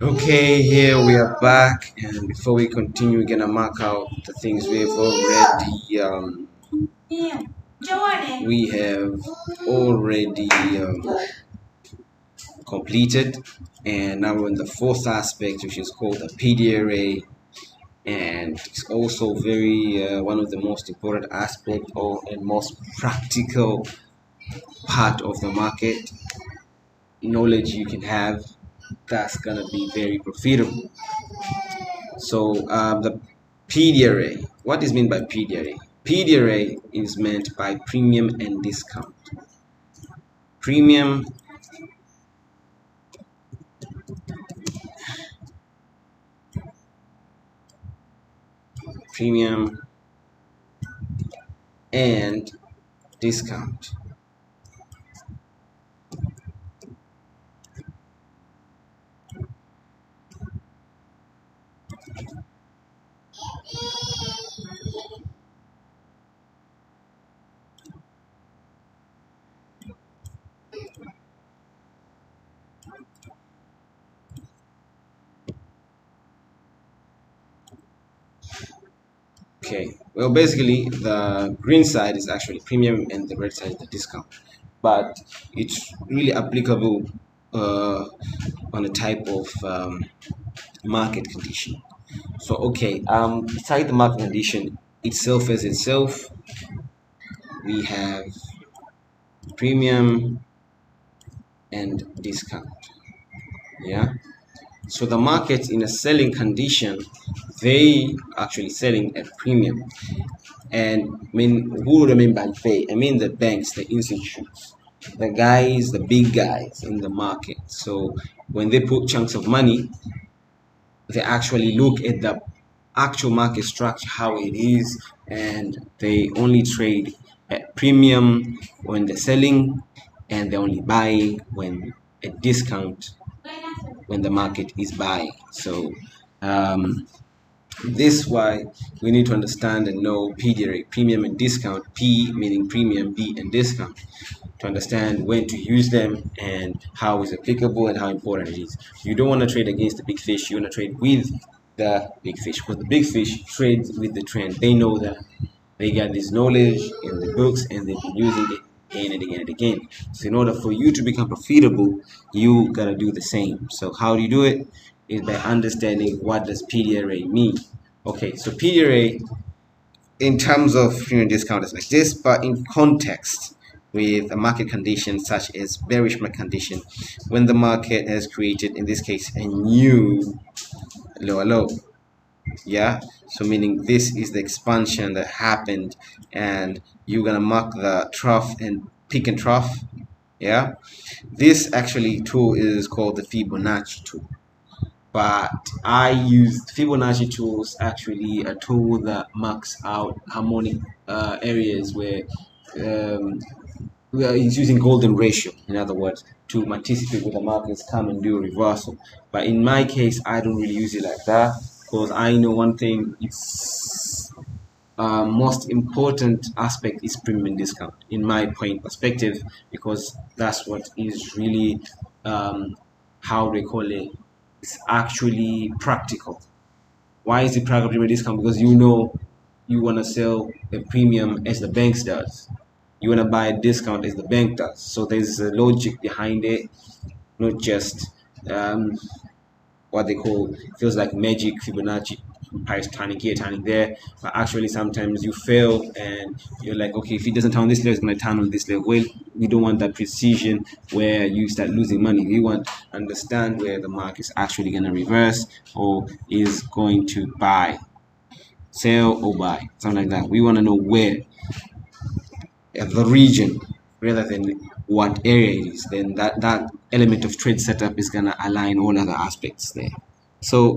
Okay, here we are back, and before we continue, we're gonna mark out the things we have already completed, and now we're in the fourth aspect, which is called the PD array, and it's also very one of the most important aspect or and most practical part of the market knowledge you can have. That's gonna be very profitable. So the PD array. What is meant by PD array? PD array is meant by premium and discount. Premium premium and discount. Okay, well, basically, the green side is actually premium and the red side is the discount, but it's really applicable on a type of market condition. So, okay, beside the market condition itself as itself, we have premium and discount. Yeah. So the market in a selling condition, they actually selling at premium. And I mean, who do I mean by they? I mean the banks, the institutions, the guys, the big guys in the market. So when they put chunks of money, they actually look at the actual market structure, how it is, and they only trade at premium when they're selling, and they only buy when at discount when the market is buying. So this why we need to understand and know PD rate, premium and discount. P meaning premium, B and discount, to understand when to use them and how it's applicable and how important it is. You don't want to trade against the big fish. You want to trade with the big fish, because the big fish trades with the trend. They know that. They got this knowledge in the books and they've been using it again and again and again. So in order for you to become profitable, you gotta do the same. So how do you do it? Is by understanding what does PD array mean. Okay, so PD array in terms of discount is like this, but in context with a market condition such as bearish market condition, when the market has created, in this case, a new lower low. Yeah, so meaning this is the expansion that happened, and you're gonna mark the trough and peak and trough. Yeah, this actually tool is called the Fibonacci tool, but I use Fibonacci tools, actually a tool that marks out harmonic areas where it's using golden ratio, in other words, to anticipate where the markets come and do a reversal. But in my case, I don't really use it like that, because I know one thing: it's most important aspect is premium discount in my point perspective, because that's what is really how they call it. It's actually practical. Why is it practical premium discount? Because you know you want to sell a premium as the banks does. You want to buy a discount as the bank does. So there's a logic behind it, not just what they call, feels like magic, Fibonacci, price turning here, turning there. But actually, sometimes you fail and you're like, okay, if it doesn't turn on this level, it's going to turn on this level. Well, we don't want that precision where you start losing money. We want to understand where the market is actually going to reverse or is going to buy, sell or buy, something like that. We want to know where, the region, rather than what area it is. Then that element of trade setup is going to align all other aspects there. So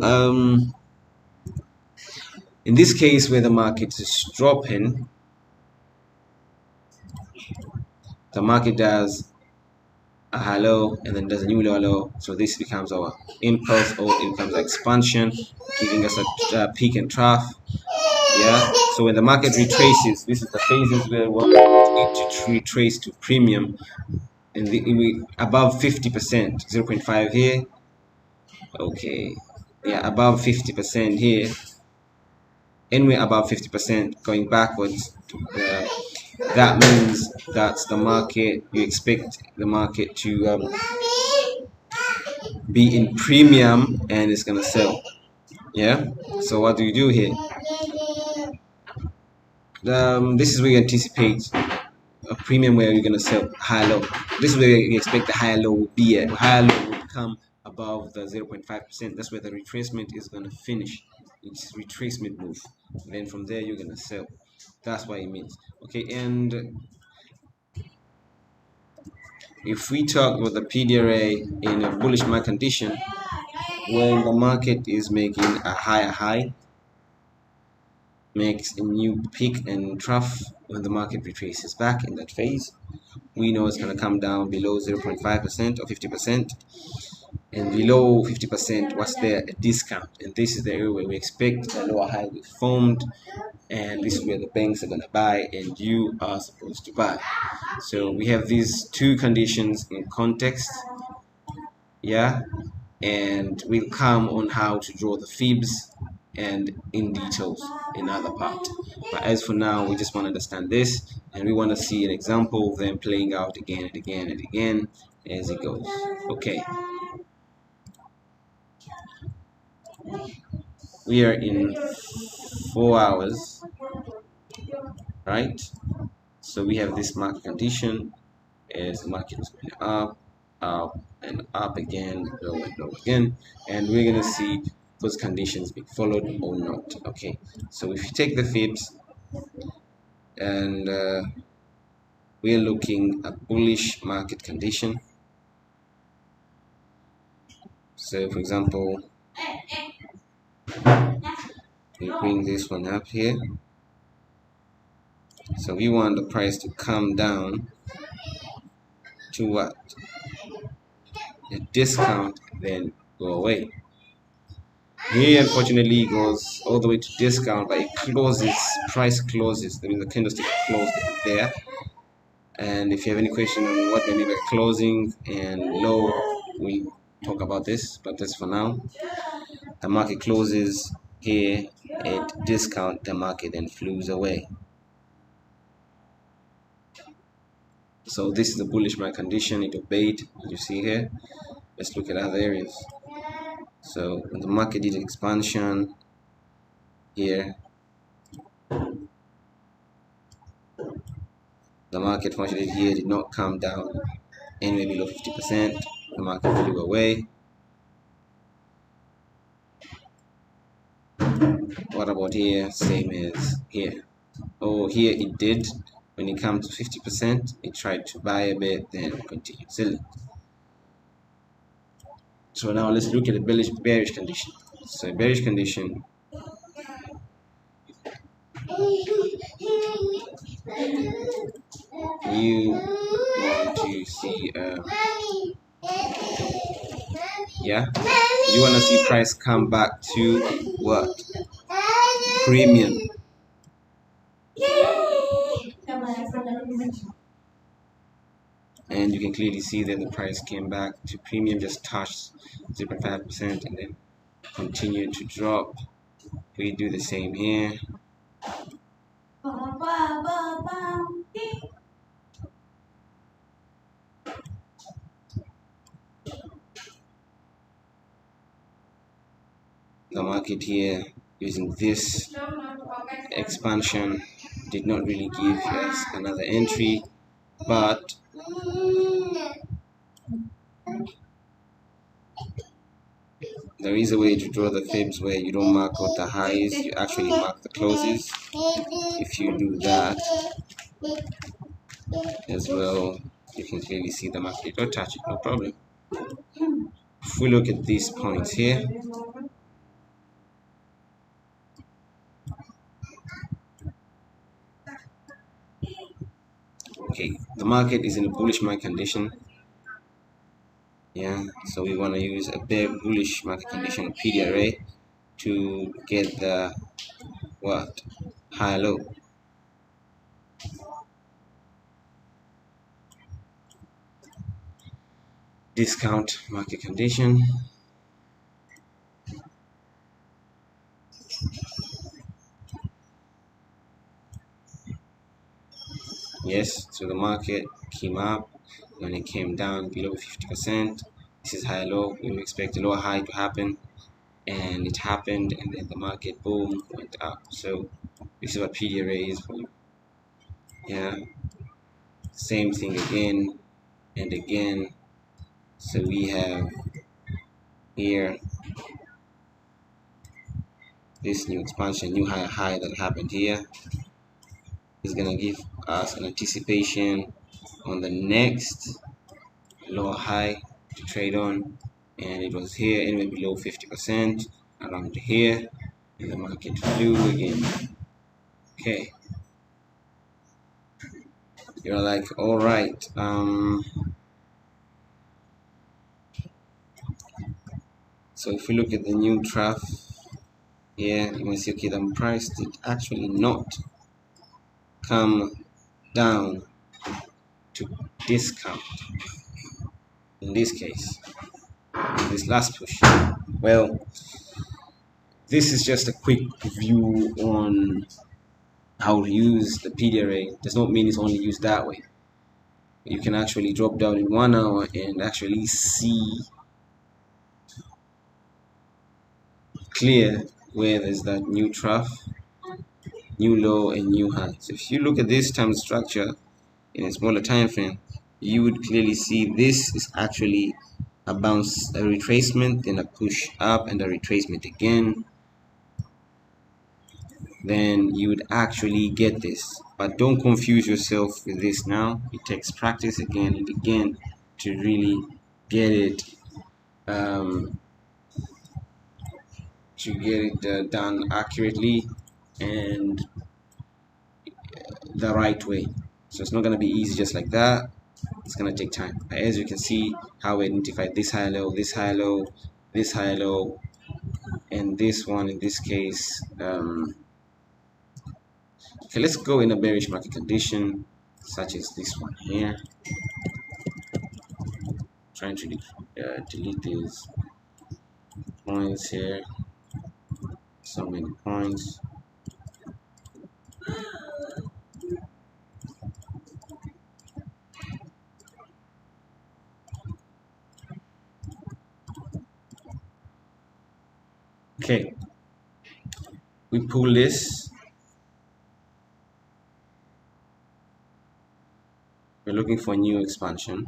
in this case, where the market is dropping, the market does a hello and then does a new low. So this becomes our impulse, or it becomes expansion, giving us a peak and trough. Yeah. So when the market retraces, this is the phases where we need to retrace to premium, and above 50%, 0.5 here, Okay, yeah, above 50% here. Anywhere above 50% going backwards, that means that the market, you expect the market to be in premium and it's gonna sell. Yeah. So what do you do here? This is where you anticipate a premium where you're gonna sell high low. This is where you expect the higher low will be at. Higher low will come above the 0.5%. That's where the retracement is gonna finish. It's retracement move. Then from there you're gonna sell. That's what it means. Okay, and if we talk about the PDRA in a bullish market condition, when the market is making a higher high, makes a new peak and trough, when the market retraces back in that phase, we know it's going to come down below 0.5% or 50%, and below 50%, what's there? A discount. And this is the area where we expect the lower high to be formed, and this is where the banks are going to buy and you are supposed to buy. So we have these two conditions in context, yeah, and we'll come on how to draw the fibs and in details in other part. But as for now, we just want to understand this, and we want to see an example of them playing out again and again and again as it goes. Okay, we are in 4 hours, right? So we have this market condition as the market is going up, up, and up again, low and low again, and we're gonna see those conditions being followed or not. Okay, so if you take the fibs and we're looking at bullish market condition. So for example, we bring this one up here. So we want the price to come down to what? The discount, then go away. Here, unfortunately, it goes all the way to discount, but it closes, price closes. I mean, the candlestick closed there. And if you have any question on what we mean by closing and low, we talk about this, but that's for now. The market closes here at discount, the market then flews away. So this is the bullish market condition, it obeyed, as you see here. Let's look at other areas. So when the market did expansion here, the market functioned here, did not come down anywhere below 50%. The market flew away. What about here? Same as here. Oh, here it did. When it comes to 50%, it tried to buy a bit, then continue selling. So now let's look at the bearish condition. So bearish condition, you want to see yeah, you want to see price come back to what? Premium. And you can clearly see that the price came back to premium, just touched 0.5% and then continued to drop. We do the same here. The market here using this expansion did not really give us another entry, but there is a way to draw the fibs where you don't mark out the highs, you actually mark the closes. If you do that as well, you can clearly see the market. Don't touch it, no problem. If we look at these points here, okay, the market is in a bullish market condition. Yeah, so we want to use a bear bullish market condition PDRA to get the what? High low. Discount market condition. Yes, so the market came up when it came down below 50%. This is high low. We expect a lower high to happen, and it happened, and then the market boom went up. So this is what PDRA is for you. Yeah, same thing again and again. So we have here this new expansion, new high that happened here is gonna give us an anticipation on the next lower high to trade on, and it was here anywhere below 50%, around here, and the market flew again. Okay, you're like, all right, so if we look at the new trough here, you can see, okay, the price did actually not come down to discount in this case, in this last push. Well, this is just a quick view on how to use the PDRA. Does not mean it's only used that way. You can actually drop down in 1 hour and actually see clear where there's that new trough, new low, and new high. So if you look at this time structure in a smaller time frame, you would clearly see this is actually a bounce, a retracement, then a push up, and a retracement again. Then you would actually get this. But don't confuse yourself with this now. It takes practice again and again to really get it done accurately and the right way. So it's not going to be easy just like that. It's going to take time. As you can see how we identified this high low, this high low, this high low, and this one in this case. Okay, let's go in a bearish market condition such as this one here. Trying to delete these points here. So many points. Okay, we pull this. We're looking for a new expansion.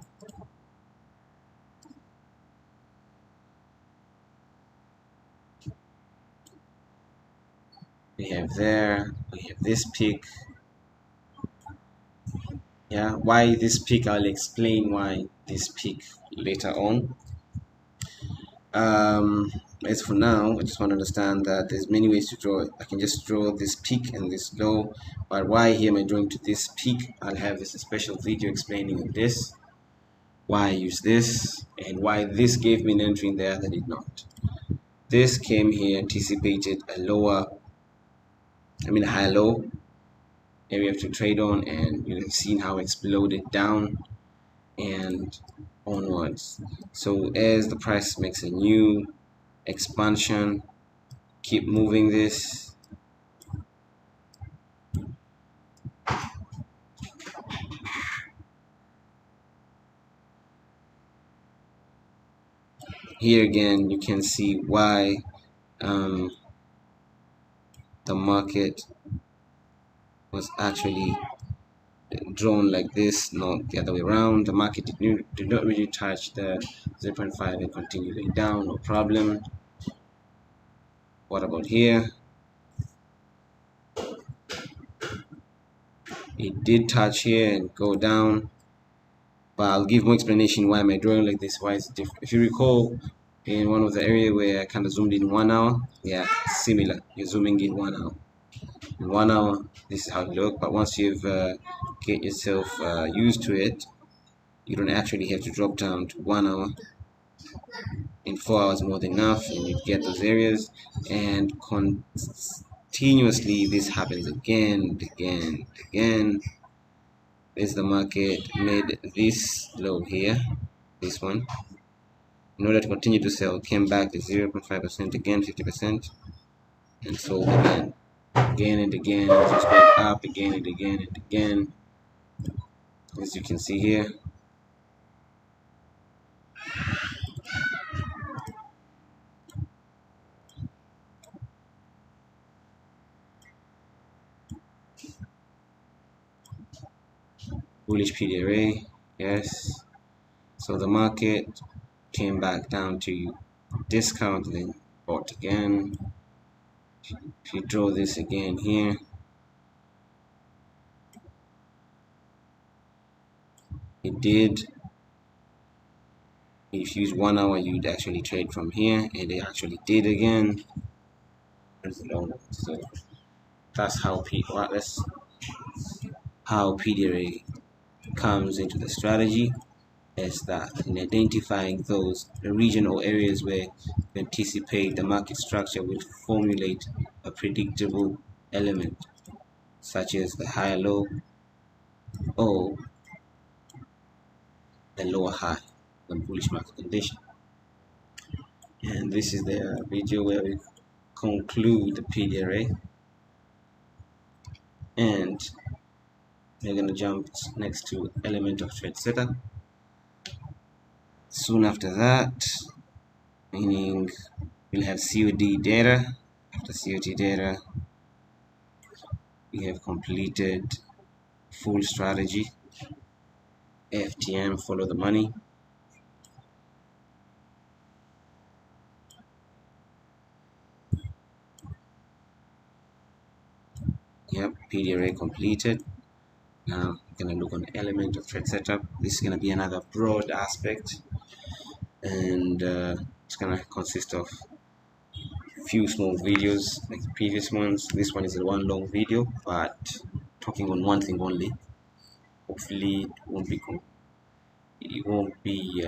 We have this peak. Yeah, why this peak? I'll explain why this peak later on. As for now, I just want to understand that there's many ways to draw it. I can just draw this peak and this low, but why here am I drawing to this peak? I'll have this a special video explaining this, why I use this, and why this gave me an entry in there that did not. This came here, anticipated a high low area to trade on, and you've seen how it exploded down and onwards. So as the price makes a new expansion, keep moving this. Here again, you can see why the market was actually drawn like this, not the other way around. The market did not really touch the 0.5 and continue going down, no problem. What about here? It did touch here and go down, but I'll give more explanation why am I drawing like this, why it's different. If you recall, in one of the area where I kind of zoomed in 1 hour, yeah, similar. You're zooming in 1 hour. In 1 hour, this is how it looks, but once you've get yourself used to it, you don't actually have to drop down to 1 hour. In 4 hours more than enough, and you get those areas, and continuously this happens again. There's the market made this low here, this one, in order to continue to sell, came back to 0.5% again, 50%, and sold again and again, just going up again and again and again. as you can see here. Bullish PDRA, yes. So the market came back down to discount, then bought again. If you draw this again here, it did. If you use 1 hour, you'd actually trade from here, and it actually did again. So that's how PDRA comes into the strategy, is that in identifying those regional areas where you anticipate the market structure will formulate a predictable element, such as the higher low or the lower high on bullish market condition. And this is the video where we conclude the PDRA, and we're going to jump next to element of trade setup. Soon after that, meaning we'll have COD data. After COD data, we have completed full strategy, FTM, follow the money. Yep, PDRA completed. Now we're going to look on element of trade setup. This is going to be another broad aspect, and it's going to consist of few small videos like the previous ones. This one is a one long video, but talking on one thing only. Hopefully it won't be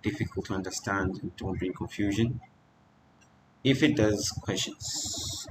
difficult to understand and it won't bring confusion. If it does, questions.